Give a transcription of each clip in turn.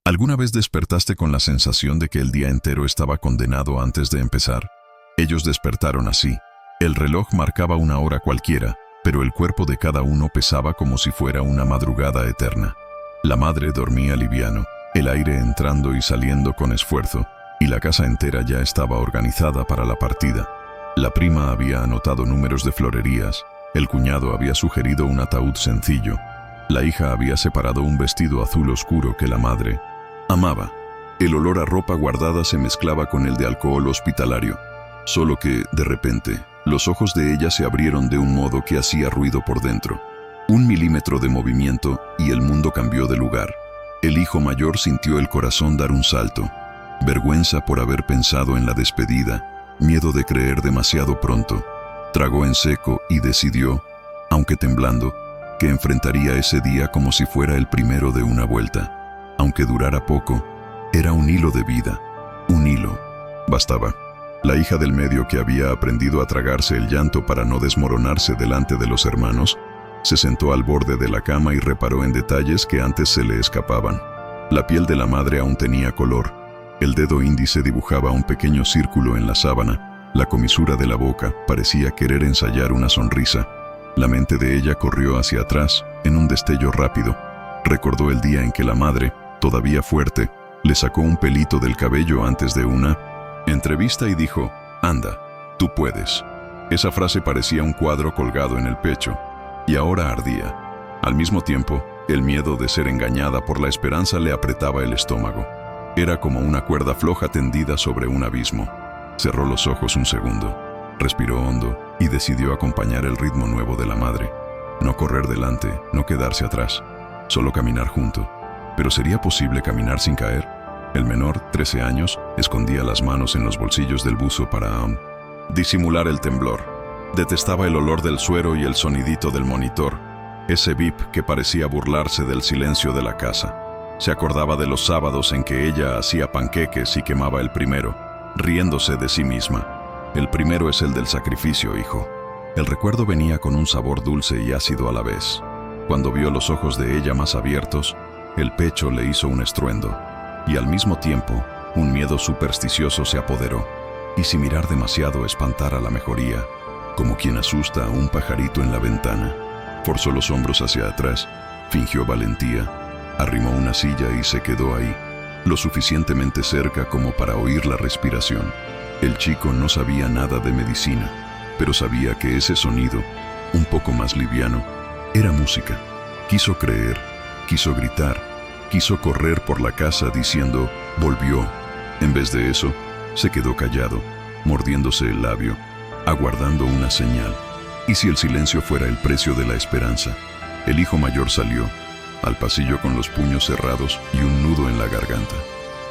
¿Alguna vez despertaste con la sensación de que el día entero estaba condenado antes de empezar? Ellos despertaron así. El reloj marcaba una hora cualquiera, pero el cuerpo de cada uno pesaba como si fuera una madrugada eterna. La madre dormía liviano, el aire entrando y saliendo con esfuerzo, y la casa entera ya estaba organizada para la partida. La prima había anotado números de florerías, el cuñado había sugerido un ataúd sencillo, la hija había separado un vestido azul oscuro que la madre amaba. El olor a ropa guardada se mezclaba con el de alcohol hospitalario, solo que, de repente, los ojos de ella se abrieron de un modo que hacía ruido por dentro. 1 milímetro de movimiento y el mundo cambió de lugar. El hijo mayor sintió el corazón dar un salto. Vergüenza por haber pensado en la despedida, miedo de creer demasiado pronto. Tragó en seco y decidió, aunque temblando, que enfrentaría ese día como si fuera el primero de una vuelta. Aunque durara poco, era un hilo de vida. Un hilo. Bastaba. La hija del medio, que había aprendido a tragarse el llanto para no desmoronarse delante de los hermanos, se sentó al borde de la cama y reparó en detalles que antes se le escapaban. La piel de la madre aún tenía color. El dedo índice dibujaba un pequeño círculo en la sábana. La comisura de la boca parecía querer ensayar una sonrisa. La mente de ella corrió hacia atrás, en un destello rápido. Recordó el día en que la madre, todavía fuerte, le sacó un pelito del cabello antes de una entrevista y dijo: «Anda, tú puedes». Esa frase parecía un cuadro colgado en el pecho, y ahora ardía. Al mismo tiempo, el miedo de ser engañada por la esperanza le apretaba el estómago. Era como una cuerda floja tendida sobre un abismo. Cerró los ojos un segundo, respiró hondo y decidió acompañar el ritmo nuevo de la madre. No correr delante, no quedarse atrás, solo caminar junto. ¿Pero sería posible caminar sin caer? El menor, 13 años, escondía las manos en los bolsillos del buzo para disimular el temblor. Detestaba el olor del suero y el sonidito del monitor, ese bip que parecía burlarse del silencio de la casa. Se acordaba de los sábados en que ella hacía panqueques y quemaba el primero, riéndose de sí misma. El primero es el del sacrificio, hijo. El recuerdo venía con un sabor dulce y ácido a la vez. Cuando vio los ojos de ella más abiertos, el pecho le hizo un estruendo, y al mismo tiempo, un miedo supersticioso se apoderó. ¿Y si mirar demasiado espantara la mejoría? Como quien asusta a un pajarito en la ventana. Forzó los hombros hacia atrás, fingió valentía, arrimó una silla y se quedó ahí, lo suficientemente cerca como para oír la respiración. El chico no sabía nada de medicina, pero sabía que ese sonido, un poco más liviano, era música. Quiso creer, quiso gritar, quiso correr por la casa diciendo «volvió». En vez de eso, se quedó callado, mordiéndose el labio, aguardando una señal. ¿Y si el silencio fuera el precio de la esperanza? El hijo mayor salió al pasillo con los puños cerrados y un nudo en la garganta.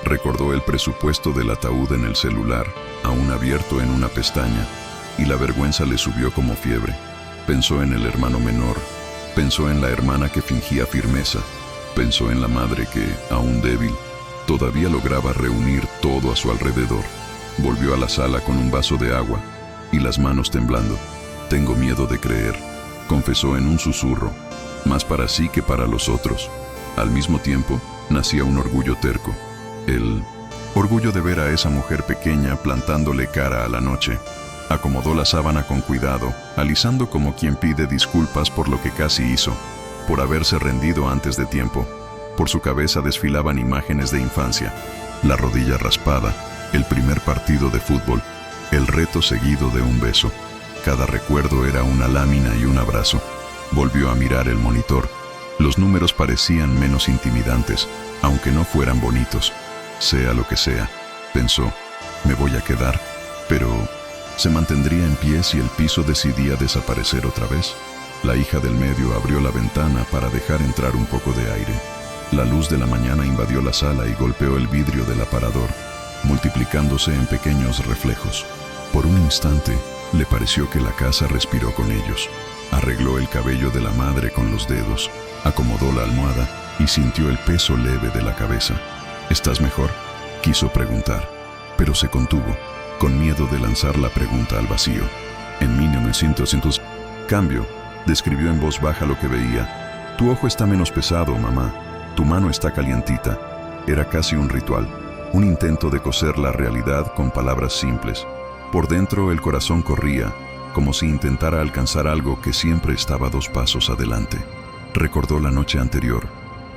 Recordó el presupuesto del ataúd en el celular, aún abierto en una pestaña, y la vergüenza le subió como fiebre. Pensó en el hermano menor, pensó en la hermana que fingía firmeza, pensó en la madre que, aún débil, todavía lograba reunir todo a su alrededor. Volvió a la sala con un vaso de agua y las manos temblando. «Tengo miedo de creer», confesó en un susurro, más para sí que para los otros. Al mismo tiempo, nacía un orgullo terco. El orgullo de ver a esa mujer pequeña plantándole cara a la noche. Acomodó la sábana con cuidado, alisando como quien pide disculpas por lo que casi hizo, por haberse rendido antes de tiempo. Por su cabeza desfilaban imágenes de infancia, la rodilla raspada, el primer partido de fútbol, el reto seguido de un beso. Cada recuerdo era una lámina y un abrazo. Volvió a mirar el monitor. Los números parecían menos intimidantes, aunque no fueran bonitos. Sea lo que sea, pensó, me voy a quedar, pero ¿se mantendría en pie si el piso decidía desaparecer otra vez? La hija del medio abrió la ventana para dejar entrar un poco de aire. La luz de la mañana invadió la sala y golpeó el vidrio del aparador, multiplicándose en pequeños reflejos. Por un instante, le pareció que la casa respiró con ellos. Arregló el cabello de la madre con los dedos, acomodó la almohada y sintió el peso leve de la cabeza. ¿Estás mejor?, quiso preguntar, pero se contuvo, con miedo de lanzar la pregunta al vacío. En 1900, cambio, describió en voz baja lo que veía. Tu ojo está menos pesado, mamá. Tu mano está calientita. Era casi un ritual, un intento de coser la realidad con palabras simples. Por dentro el corazón corría, como si intentara alcanzar algo que siempre estaba 2 pasos adelante. Recordó la noche anterior,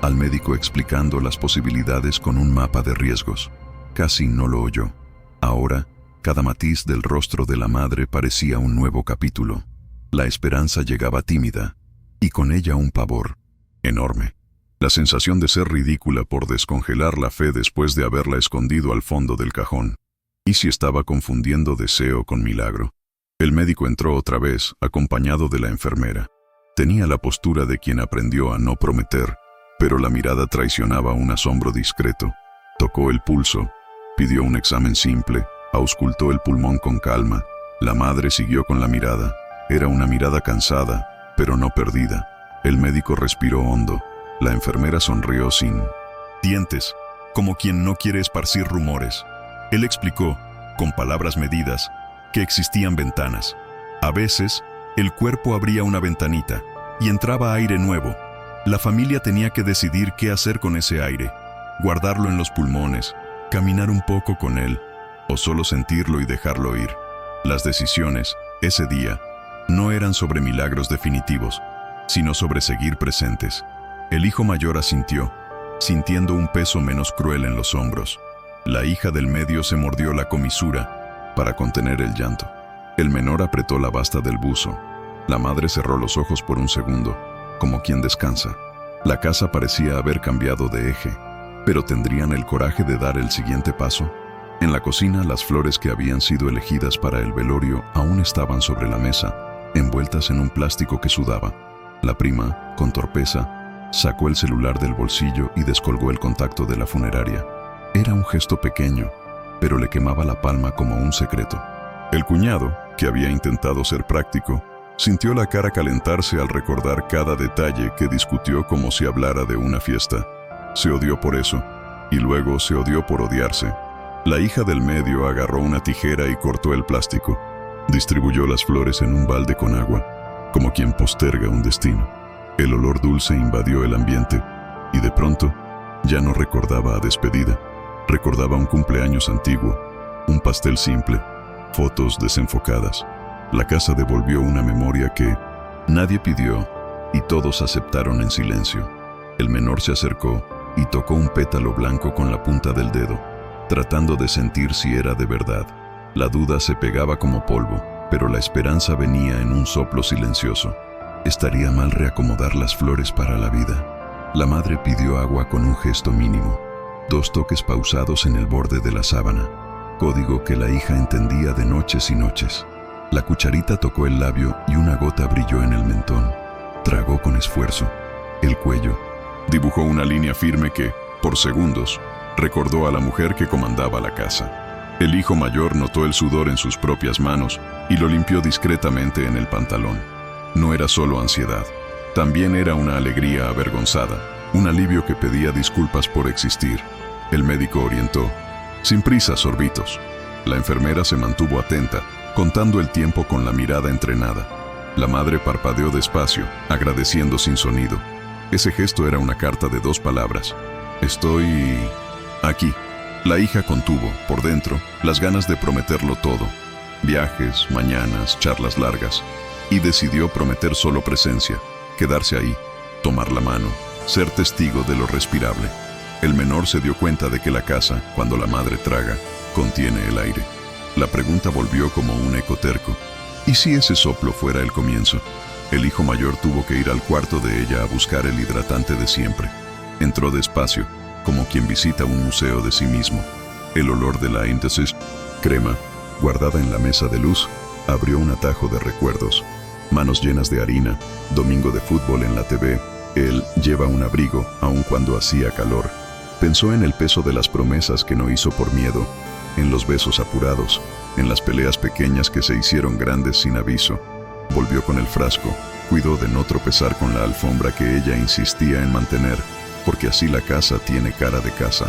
al médico explicando las posibilidades con un mapa de riesgos. Casi no lo oyó. Ahora, cada matiz del rostro de la madre parecía un nuevo capítulo. La esperanza llegaba tímida, y con ella un pavor enorme. La sensación de ser ridícula por descongelar la fe después de haberla escondido al fondo del cajón. ¿Y si estaba confundiendo deseo con milagro? El médico entró otra vez, acompañado de la enfermera. Tenía la postura de quien aprendió a no prometer, pero la mirada traicionaba un asombro discreto. Tocó el pulso, pidió un examen simple, auscultó el pulmón con calma. La madre siguió con la mirada. Era una mirada cansada, pero no perdida. El médico respiró hondo. La enfermera sonrió sin dientes, como quien no quiere esparcir rumores. Él explicó, con palabras medidas, que existían ventanas. A veces, el cuerpo abría una ventanita y entraba aire nuevo. La familia tenía que decidir qué hacer con ese aire, guardarlo en los pulmones, caminar un poco con él, o solo sentirlo y dejarlo ir. Las decisiones, ese día, no eran sobre milagros definitivos, sino sobre seguir presentes. El hijo mayor asintió, sintiendo un peso menos cruel en los hombros. La hija del medio se mordió la comisura para contener el llanto. El menor apretó la basta del buzo. La madre cerró los ojos por un segundo, como quien descansa. La casa parecía haber cambiado de eje, pero ¿tendrían el coraje de dar el siguiente paso? En la cocina, las flores que habían sido elegidas para el velorio aún estaban sobre la mesa, envueltas en un plástico que sudaba. La prima, con torpeza, sacó el celular del bolsillo y descolgó el contacto de la funeraria. Era un gesto pequeño, pero le quemaba la palma como un secreto. El cuñado, que había intentado ser práctico, sintió la cara calentarse al recordar cada detalle que discutió como si hablara de una fiesta. Se odió por eso, y luego se odió por odiarse. La hija del medio agarró una tijera y cortó el plástico. Distribuyó las flores en un balde con agua, como quien posterga un destino. El olor dulce invadió el ambiente, y de pronto, ya no recordaba a despedida. Recordaba un cumpleaños antiguo, un pastel simple, fotos desenfocadas. La casa devolvió una memoria que nadie pidió y todos aceptaron en silencio. El menor se acercó y tocó un pétalo blanco con la punta del dedo, tratando de sentir si era de verdad. La duda se pegaba como polvo, pero la esperanza venía en un soplo silencioso. Estaría mal reacomodar las flores para la vida. La madre pidió agua con un gesto mínimo. 2 toques pausados en el borde de la sábana, código que la hija entendía de noches y noches. La cucharita tocó el labio y una gota brilló en el mentón. Tragó con esfuerzo. El cuello. Dibujó una línea firme que, por segundos, recordó a la mujer que comandaba la casa. El hijo mayor notó el sudor en sus propias manos y lo limpió discretamente en el pantalón. No era solo ansiedad, también era una alegría avergonzada, un alivio que pedía disculpas por existir. El médico orientó: sin prisa, sorbitos. La enfermera se mantuvo atenta, contando el tiempo con la mirada entrenada. La madre parpadeó despacio, agradeciendo sin sonido. Ese gesto era una carta de 2 palabras. Estoy aquí. La hija contuvo, por dentro, las ganas de prometerlo todo. Viajes, mañanas, charlas largas. Y decidió prometer solo presencia, quedarse ahí, tomar la mano, ser testigo de lo respirable. El menor se dio cuenta de que la casa, cuando la madre traga, contiene el aire. La pregunta volvió como un eco terco. ¿Y si ese soplo fuera el comienzo? El hijo mayor tuvo que ir al cuarto de ella a buscar el hidratante de siempre. Entró despacio, como quien visita un museo de sí mismo. El olor de la íntesis, crema, guardada en la mesa de luz, abrió un atajo de recuerdos. Manos llenas de harina, domingo de fútbol en la TV. Él lleva un abrigo, aun cuando hacía calor. Pensó en el peso de las promesas que no hizo por miedo, en los besos apurados, en las peleas pequeñas que se hicieron grandes sin aviso. Volvió con el frasco, cuidó de no tropezar con la alfombra que ella insistía en mantener, porque así la casa tiene cara de casa.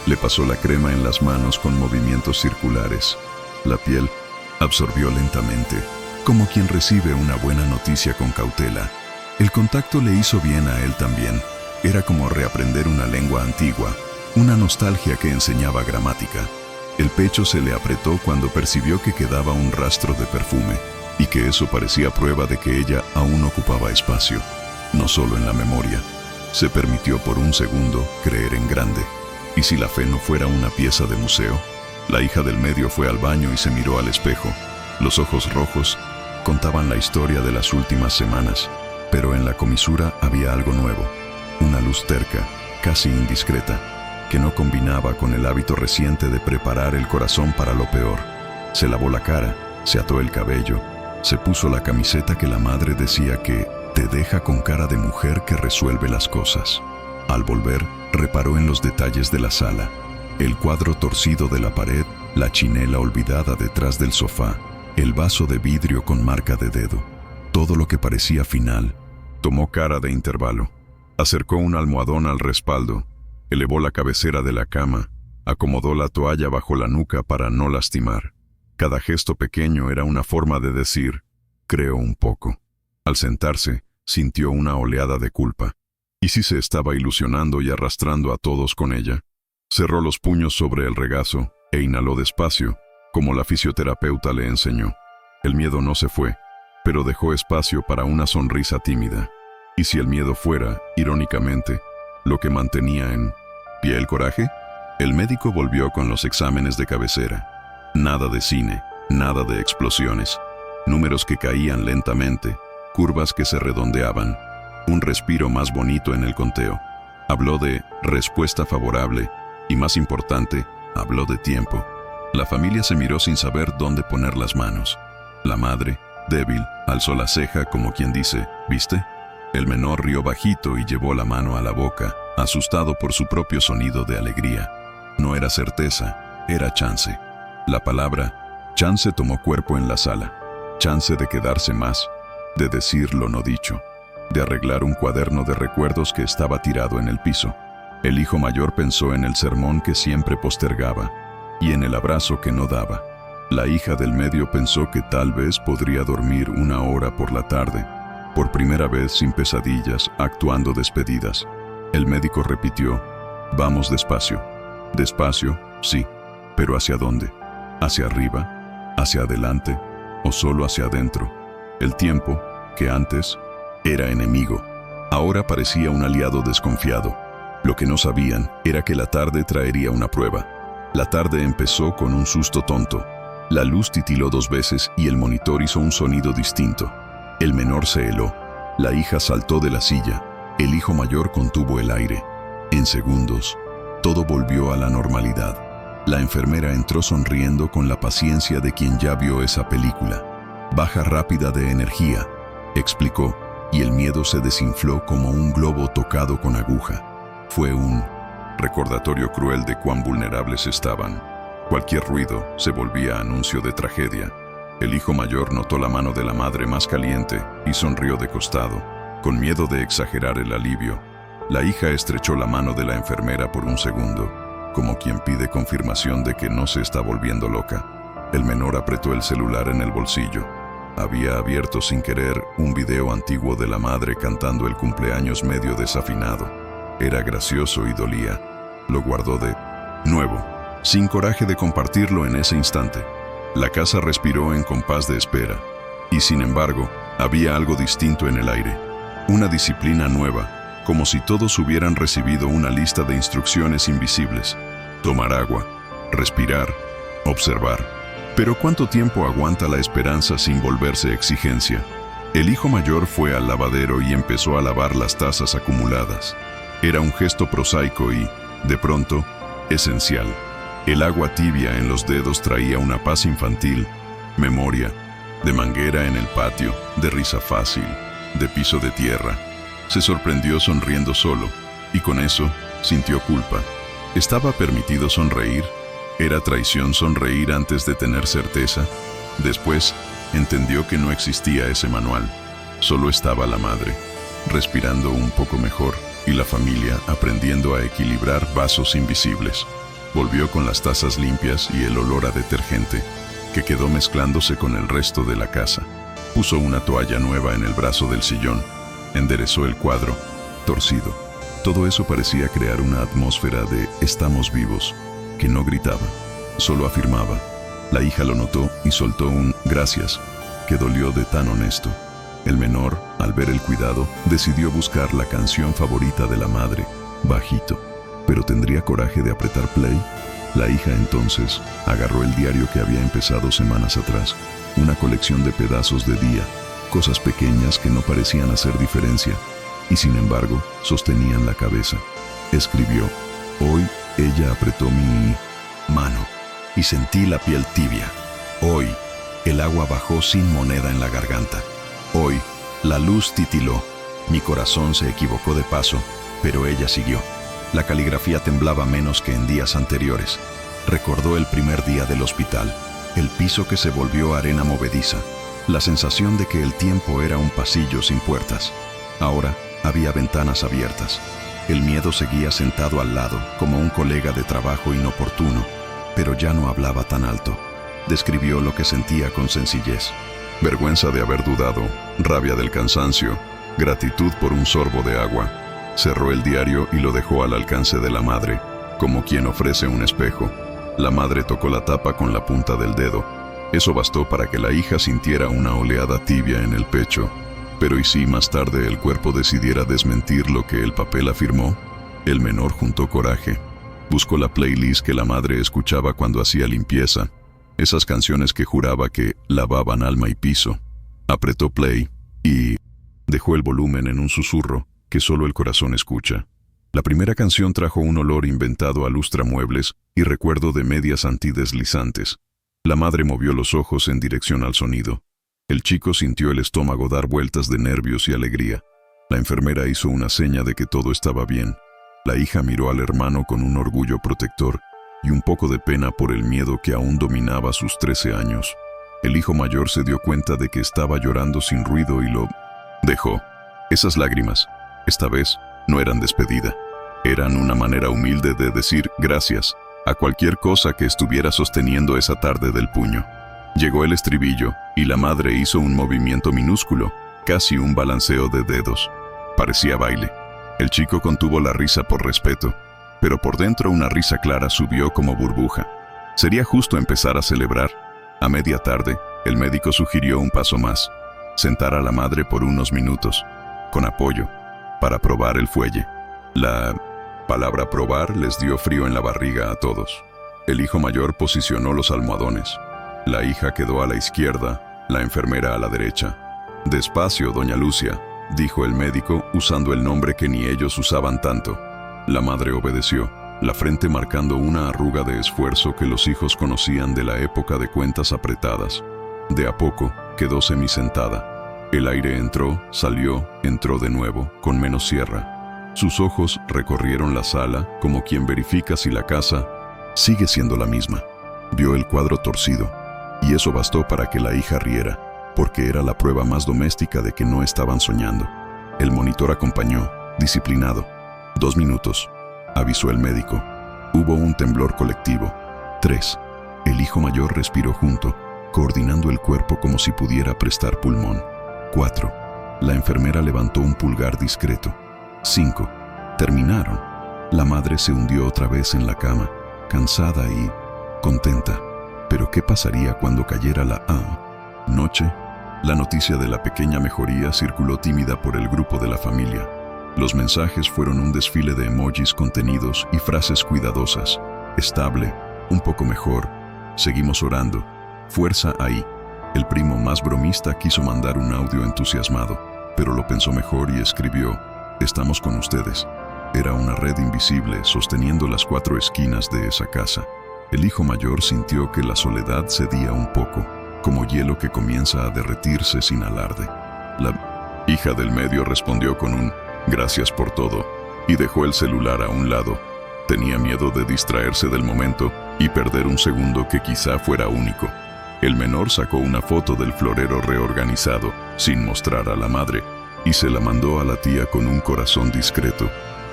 Le pasó la crema en las manos con movimientos circulares. La piel absorbió lentamente, como quien recibe una buena noticia con cautela. El contacto le hizo bien a él también. Era como reaprender una lengua antigua, una nostalgia que enseñaba gramática. El pecho se le apretó cuando percibió que quedaba un rastro de perfume, y que eso parecía prueba de que ella aún ocupaba espacio, no solo en la memoria. Se permitió por un segundo creer en grande. ¿Y si la fe no fuera una pieza de museo? La hija del medio fue al baño y se miró al espejo. Los ojos rojos contaban la historia de las últimas semanas, pero en la comisura había algo nuevo, una luz terca, casi indiscreta, que no combinaba con el hábito reciente de preparar el corazón para lo peor. Se lavó la cara, se ató el cabello, se puso la camiseta que la madre decía que te deja con cara de mujer que resuelve las cosas. Al volver, reparó en los detalles de la sala, el cuadro torcido de la pared, la chinela olvidada detrás del sofá, el vaso de vidrio con marca de dedo. Todo lo que parecía final. Tomó cara de intervalo. Acercó un almohadón al respaldo, elevó la cabecera de la cama, acomodó la toalla bajo la nuca para no lastimar. Cada gesto pequeño era una forma de decir, creo un poco. Al sentarse, sintió una oleada de culpa. ¿Y si se estaba ilusionando y arrastrando a todos con ella? Cerró los puños sobre el regazo e inhaló despacio, como la fisioterapeuta le enseñó. El miedo no se fue, pero dejó espacio para una sonrisa tímida. ¿Y si el miedo fuera, irónicamente, lo que mantenía en pie el coraje? El médico volvió con los exámenes de cabecera. Nada de cine, nada de explosiones. Números que caían lentamente, curvas que se redondeaban. Un respiro más bonito en el conteo. Habló de respuesta favorable y, más importante, habló de tiempo. La familia se miró sin saber dónde poner las manos. La madre, débil, alzó la ceja como quien dice, ¿viste? El menor rió bajito y llevó la mano a la boca, asustado por su propio sonido de alegría. No era certeza, era chance. La palabra chance tomó cuerpo en la sala. Chance de quedarse más, de decir lo no dicho, de arreglar un cuaderno de recuerdos que estaba tirado en el piso. El hijo mayor pensó en el sermón que siempre postergaba y en el abrazo que no daba. La hija del medio pensó que tal vez podría dormir una hora por la tarde, por primera vez sin pesadillas, actuando despedidas. El médico repitió, vamos despacio. Despacio, sí, pero ¿hacia dónde? ¿Hacia arriba? ¿Hacia adelante? ¿O solo hacia adentro? El tiempo, que antes era enemigo, ahora parecía un aliado desconfiado. Lo que no sabían era que la tarde traería una prueba. La tarde empezó con un susto tonto. La luz titiló 2 veces y el monitor hizo un sonido distinto. El menor se heló. La hija saltó de la silla. El hijo mayor contuvo el aire. En segundos, todo volvió a la normalidad. La enfermera entró sonriendo con la paciencia de quien ya vio esa película. Baja rápida de energía, explicó, y el miedo se desinfló como un globo tocado con aguja. Fue un recordatorio cruel de cuán vulnerables estaban. Cualquier ruido se volvía anuncio de tragedia. El hijo mayor notó la mano de la madre más caliente y sonrió de costado, con miedo de exagerar el alivio. La hija estrechó la mano de la enfermera por un segundo, como quien pide confirmación de que no se está volviendo loca. El menor apretó el celular en el bolsillo. Había abierto sin querer un video antiguo de la madre cantando el cumpleaños medio desafinado. Era gracioso y dolía. Lo guardó de nuevo, sin coraje de compartirlo en ese instante. La casa respiró en compás de espera. Y sin embargo, había algo distinto en el aire. Una disciplina nueva, como si todos hubieran recibido una lista de instrucciones invisibles. Tomar agua, respirar, observar. Pero ¿cuánto tiempo aguanta la esperanza sin volverse exigencia? El hijo mayor fue al lavadero y empezó a lavar las tazas acumuladas. Era un gesto prosaico y, de pronto, esencial. El agua tibia en los dedos traía una paz infantil, memoria, de manguera en el patio, de risa fácil, de piso de tierra. Se sorprendió sonriendo solo, y con eso sintió culpa. ¿Estaba permitido sonreír? ¿Era traición sonreír antes de tener certeza? Después, entendió que no existía ese manual. Solo estaba la madre, respirando un poco mejor, y la familia aprendiendo a equilibrar vasos invisibles. Volvió con las tazas limpias y el olor a detergente, que quedó mezclándose con el resto de la casa. Puso una toalla nueva en el brazo del sillón, enderezó el cuadro, torcido. Todo eso parecía crear una atmósfera de «estamos vivos», que no gritaba, solo afirmaba. La hija lo notó y soltó un «gracias», que dolió de tan honesto. El menor, al ver el cuidado, decidió buscar la canción favorita de la madre, bajito. ¿Pero tendría coraje de apretar play? La hija entonces agarró el diario que había empezado semanas atrás, una colección de pedazos de día, cosas pequeñas que no parecían hacer diferencia, y sin embargo sostenían la cabeza. Escribió: «Hoy ella apretó mi mano y sentí la piel tibia. Hoy el agua bajó sin moneda en la garganta. Hoy la luz titiló. Mi corazón se equivocó de paso, pero ella siguió. La caligrafía temblaba menos que en días anteriores. Recordó el primer día del hospital, el piso que se volvió arena movediza, la sensación de que el tiempo era un pasillo sin puertas. Ahora había ventanas abiertas. El miedo seguía sentado al lado, como un colega de trabajo inoportuno, pero ya no hablaba tan alto. Describió lo que sentía con sencillez. Vergüenza de haber dudado, rabia del cansancio, gratitud por un sorbo de agua. Cerró el diario y lo dejó al alcance de la madre, como quien ofrece un espejo. La madre tocó la tapa con la punta del dedo. Eso bastó para que la hija sintiera una oleada tibia en el pecho. Pero ¿y si más tarde el cuerpo decidiera desmentir lo que el papel afirmó? El menor juntó coraje. Buscó la playlist que la madre escuchaba cuando hacía limpieza, esas canciones que juraba que lavaban alma y piso. Apretó play y dejó el volumen en un susurro que solo el corazón escucha. La primera canción trajo un olor inventado a lustramuebles y recuerdo de medias antideslizantes. La madre movió los ojos en dirección al sonido. El chico sintió el estómago dar vueltas de nervios y alegría. La enfermera hizo una seña de que todo estaba bien. La hija miró al hermano con un orgullo protector y un poco de pena por el miedo que aún dominaba sus 13 años. El hijo mayor se dio cuenta de que estaba llorando sin ruido y lo dejó. Esas lágrimas, esta vez, no eran despedida. Eran una manera humilde de decir gracias a cualquier cosa que estuviera sosteniendo esa tarde del puño. Llegó el estribillo y la madre hizo un movimiento minúsculo, casi un balanceo de dedos. Parecía baile. El chico contuvo la risa por respeto, pero por dentro una risa clara subió como burbuja. Sería justo empezar a celebrar. A media tarde, el médico sugirió un paso más: sentar a la madre por unos minutos, con apoyo, para probar el fuelle. La palabra probar les dio frío en la barriga a todos. El hijo mayor posicionó los almohadones. La hija quedó a la izquierda, la enfermera a la derecha. «Despacio, doña Lucia», dijo el médico, usando el nombre que ni ellos usaban tanto. La madre obedeció, la frente marcando una arruga de esfuerzo que los hijos conocían de la época de cuentas apretadas. De a poco, quedó semisentada. El aire entró, salió, entró de nuevo, con menos sierra. Sus ojos recorrieron la sala, como quien verifica si la casa sigue siendo la misma. Vio el cuadro torcido, y eso bastó para que la hija riera, porque era la prueba más doméstica de que no estaban soñando. El monitor acompañó, disciplinado. 2 minutos, avisó el médico. Hubo un temblor colectivo. 3. El hijo mayor respiró junto, coordinando el cuerpo como si pudiera prestar pulmón. 4. La enfermera levantó un pulgar discreto. 5. Terminaron. La madre se hundió otra vez en la cama, cansada y contenta. Pero ¿qué pasaría cuando cayera la noche? La noticia de la pequeña mejoría circuló tímida por el grupo de la familia. Los mensajes fueron un desfile de emojis contenidos y frases cuidadosas. Estable, un poco mejor, seguimos orando, fuerza ahí. El primo más bromista quiso mandar un audio entusiasmado, pero lo pensó mejor y escribió: «Estamos con ustedes». Era una red invisible sosteniendo las 4 esquinas de esa casa. El hijo mayor sintió que la soledad cedía un poco, como hielo que comienza a derretirse sin alarde. La hija del medio respondió con un «gracias por todo» y dejó el celular a un lado. Tenía miedo de distraerse del momento y perder un segundo que quizá fuera único. El menor sacó una foto del florero reorganizado, sin mostrar a la madre, y se la mandó a la tía con un corazón discreto.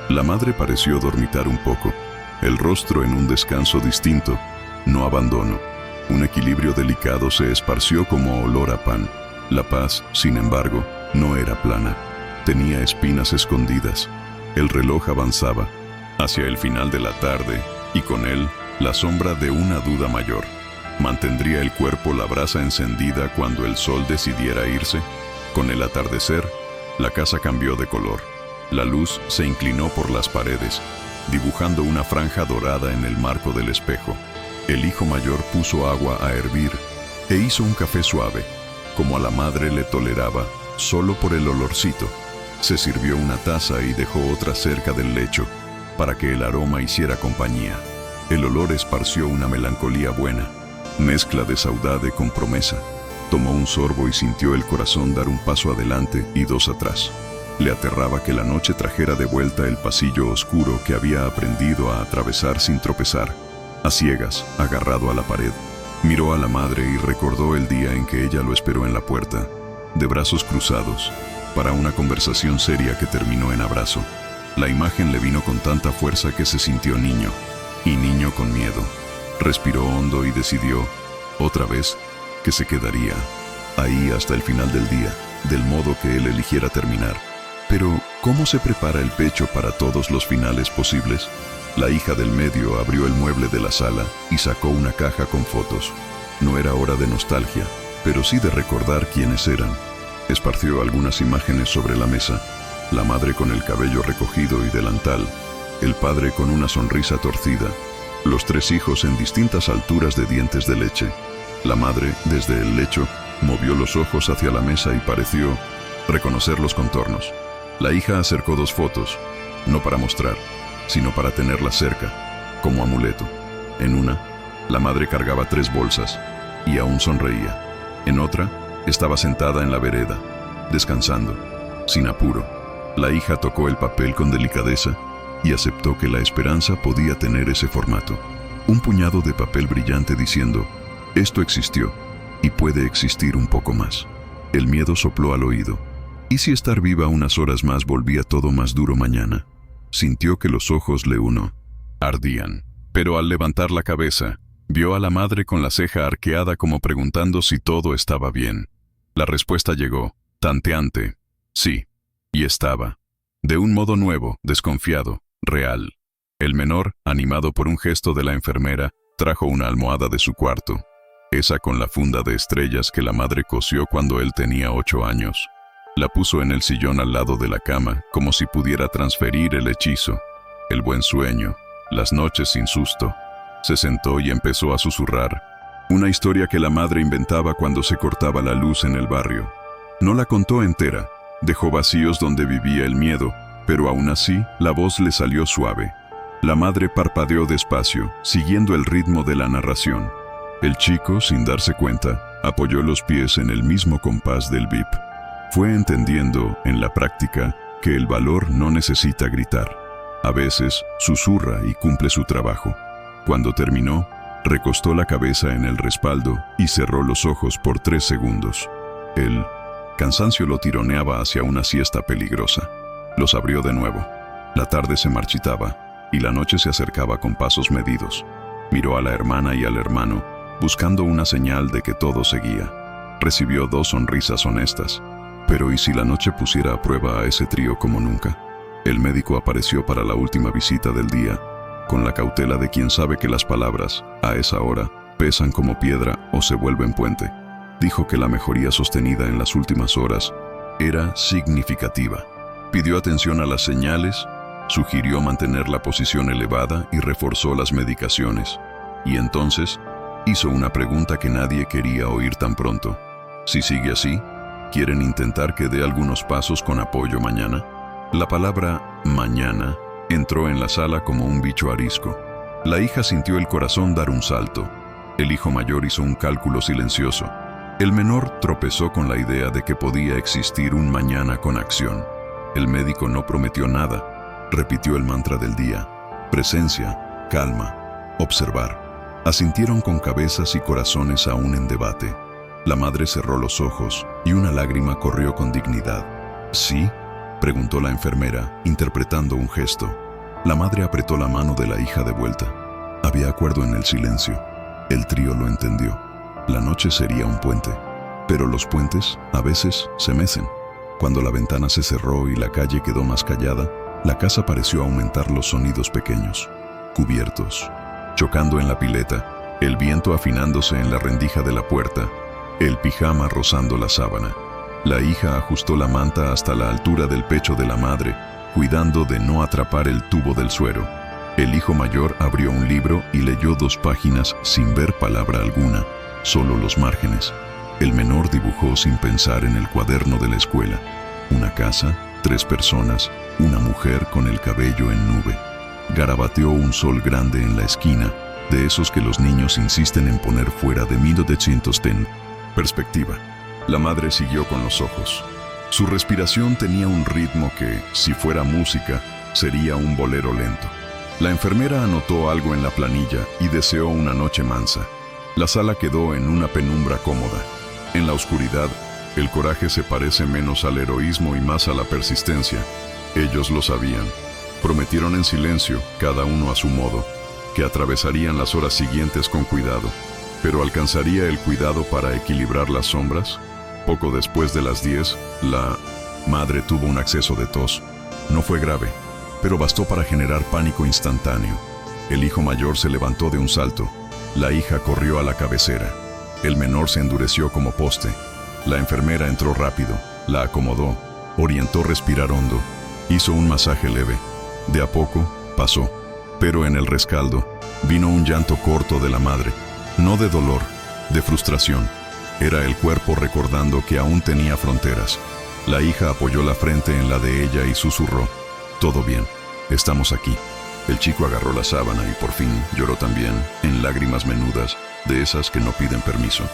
La madre pareció dormitar un poco, el rostro en un descanso distinto, no abandono. Un equilibrio delicado se esparció como olor a pan. La paz, sin embargo, no era plana. Tenía espinas escondidas. El reloj avanzaba hacia el final de la tarde y con él la sombra de una duda mayor. ¿Mantendría el cuerpo la brasa encendida cuando el sol decidiera irse? Con el atardecer, la casa cambió de color. La luz se inclinó por las paredes, dibujando una franja dorada en el marco del espejo. El hijo mayor puso agua a hervir e hizo un café suave, como a la madre le toleraba, solo por el olorcito. Se sirvió una taza y dejó otra cerca del lecho, para que el aroma hiciera compañía. El olor esparció una melancolía buena, mezcla de saudade con promesa. Tomó un sorbo y sintió el corazón dar un paso adelante y dos atrás. Le aterraba que la noche trajera de vuelta el pasillo oscuro que había aprendido a atravesar sin tropezar, a ciegas, agarrado a la pared. Miró a la madre y recordó el día en que ella lo esperó en la puerta, de brazos cruzados, para una conversación seria que terminó en abrazo. La imagen le vino con tanta fuerza que se sintió niño, y niño con miedo. Respiró hondo y decidió, otra vez, que se quedaría ahí hasta el final del día, del modo que él eligiera terminar. Pero, ¿cómo se prepara el pecho para todos los finales posibles? La hija del medio abrió el mueble de la sala y sacó una caja con fotos. No era hora de nostalgia, pero sí de recordar quiénes eran. Esparció algunas imágenes sobre la mesa. La madre con el cabello recogido y delantal, el padre con una sonrisa torcida, los tres hijos en distintas alturas de dientes de leche. La madre, desde el lecho, movió los ojos hacia la mesa y pareció reconocer los contornos. La hija acercó dos fotos, no para mostrar, sino para tenerlas cerca, como amuleto. En una, la madre cargaba 3 bolsas y aún sonreía. En otra, estaba sentada en la vereda, descansando, sin apuro. La hija tocó el papel con delicadeza y aceptó que la esperanza podía tener ese formato. Un puñado de papel brillante diciendo, esto existió y puede existir un poco más. El miedo sopló al oído. ¿Y si estar viva unas horas más volvía todo más duro mañana? Sintió que los ojos le ardían. Pero al levantar la cabeza, vio a la madre con la ceja arqueada como preguntando si todo estaba bien. La respuesta llegó, tanteante. Sí, y estaba. De un modo nuevo, desconfiado, real. El menor, animado por un gesto de la enfermera, trajo una almohada de su cuarto. Esa con la funda de estrellas que la madre cosió cuando él tenía 8 años. La puso en el sillón al lado de la cama, como si pudiera transferir el hechizo, el buen sueño, las noches sin susto. Se sentó y empezó a susurrar, una historia que la madre inventaba cuando se cortaba la luz en el barrio. No la contó entera, dejó vacíos donde vivía el miedo, pero aún así la voz le salió suave. La madre parpadeó despacio, siguiendo el ritmo de la narración. El chico, sin darse cuenta, apoyó los pies en el mismo compás del bip. Fue entendiendo, en la práctica, que el valor no necesita gritar. A veces, susurra y cumple su trabajo. Cuando terminó, recostó la cabeza en el respaldo y cerró los ojos por 3 segundos. El cansancio lo tironeaba hacia una siesta peligrosa. Los abrió de nuevo. La tarde se marchitaba y la noche se acercaba con pasos medidos. Miró a la hermana y al hermano, buscando una señal de que todo seguía. Recibió 2 sonrisas honestas. Pero ¿y si la noche pusiera a prueba a ese trío como nunca? El médico apareció para la última visita del día, con la cautela de quien sabe que las palabras, a esa hora, pesan como piedra o se vuelven puente. Dijo que la mejoría sostenida en las últimas horas era significativa. Pidió atención a las señales, sugirió mantener la posición elevada y reforzó las medicaciones. Y entonces, hizo una pregunta que nadie quería oír tan pronto. Si sigue así, ¿quieren intentar que dé algunos pasos con apoyo mañana? La palabra mañana entró en la sala como un bicho arisco. La hija sintió el corazón dar un salto. El hijo mayor hizo un cálculo silencioso. El menor tropezó con la idea de que podía existir un mañana con acción. El médico no prometió nada. Repitió el mantra del día. Presencia, calma, observar. Asintieron con cabezas y corazones aún en debate. La madre cerró los ojos y una lágrima corrió con dignidad. ¿Sí?, preguntó la enfermera, interpretando un gesto. La madre apretó la mano de la hija de vuelta. Había acuerdo en el silencio. El trío lo entendió. La noche sería un puente. Pero los puentes, a veces, se mecen. Cuando la ventana se cerró y la calle quedó más callada, La casa pareció aumentar los sonidos pequeños, cubiertos, chocando en la pileta, el viento afinándose en la rendija de la puerta, el pijama rozando la sábana. La hija ajustó la manta hasta la altura del pecho de la madre, cuidando de no atrapar el tubo del suero. El hijo mayor abrió un libro y leyó 2 páginas sin ver palabra alguna, solo los márgenes. El menor dibujó sin pensar en el cuaderno de la escuela. Una casa, 3 personas, una mujer con el cabello en nube. Garabateó un sol grande en la esquina, de esos que los niños insisten en poner fuera de 1910. Perspectiva. La madre siguió con los ojos. Su respiración tenía un ritmo que, si fuera música, sería un bolero lento. La enfermera anotó algo en la planilla y deseó una noche mansa. La sala quedó en una penumbra cómoda. En la oscuridad, el coraje se parece menos al heroísmo y más a la persistencia. Ellos lo sabían. Prometieron en silencio, cada uno a su modo, que atravesarían las horas siguientes con cuidado. ¿Pero alcanzaría el cuidado para equilibrar las sombras? Poco después de las 10, la madre tuvo un acceso de tos. No fue grave, pero bastó para generar pánico instantáneo. El hijo mayor se levantó de un salto. La hija corrió a la cabecera. El menor se endureció como poste. La enfermera entró rápido, la acomodó, orientó respirar hondo, hizo un masaje leve. De a poco, pasó. Pero en el rescaldo, vino un llanto corto de la madre. No de dolor, de frustración. Era el cuerpo recordando que aún tenía fronteras. La hija apoyó la frente en la de ella y susurró: «Todo bien, estamos aquí». El chico agarró la sábana y por fin lloró también, en lágrimas menudas, de esas que no piden permiso.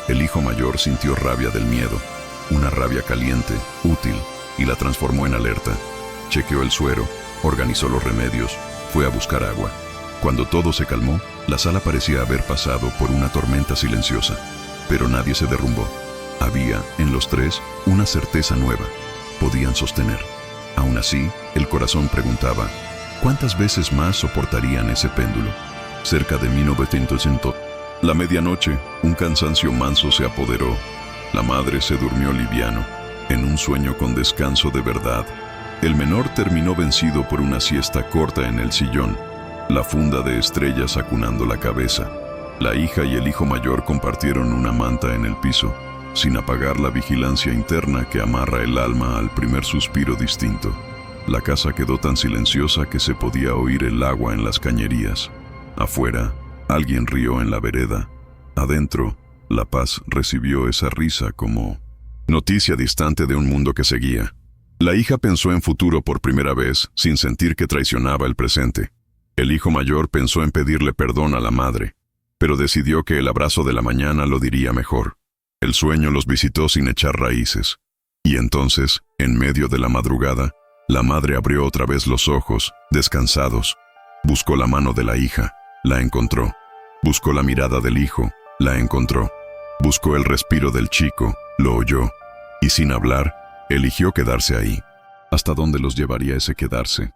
El hijo mayor sintió rabia del miedo, una rabia caliente, útil, y la transformó en alerta. Chequeó el suero, organizó los remedios, fue a buscar agua. Cuando todo se calmó, la sala parecía haber pasado por una tormenta silenciosa. Pero nadie se derrumbó. Había, en los 3, una certeza nueva. Podían sostener. Aún así, el corazón preguntaba: ¿cuántas veces más soportarían ese péndulo? Cerca de 1900. La medianoche, un cansancio manso se apoderó. La madre se durmió liviano, en un sueño con descanso de verdad. El menor terminó vencido por una siesta corta en el sillón, la funda de estrellas acunando la cabeza. La hija y el hijo mayor compartieron una manta en el piso, sin apagar la vigilancia interna que amarra el alma al primer suspiro distinto. La casa quedó tan silenciosa que se podía oír el agua en las cañerías. Afuera, alguien rió en la vereda. Adentro, la paz recibió esa risa como noticia distante de un mundo que seguía. La hija pensó en futuro por primera vez, sin sentir que traicionaba el presente. El hijo mayor pensó en pedirle perdón a la madre, pero decidió que el abrazo de la mañana lo diría mejor. El sueño los visitó sin echar raíces. Y entonces, en medio de la madrugada, la madre abrió otra vez los ojos, descansados. Buscó la mano de la hija, la encontró. Buscó la mirada del hijo, la encontró. Buscó el respiro del chico, lo oyó. Y sin hablar, eligió quedarse ahí. ¿Hasta dónde los llevaría ese quedarse?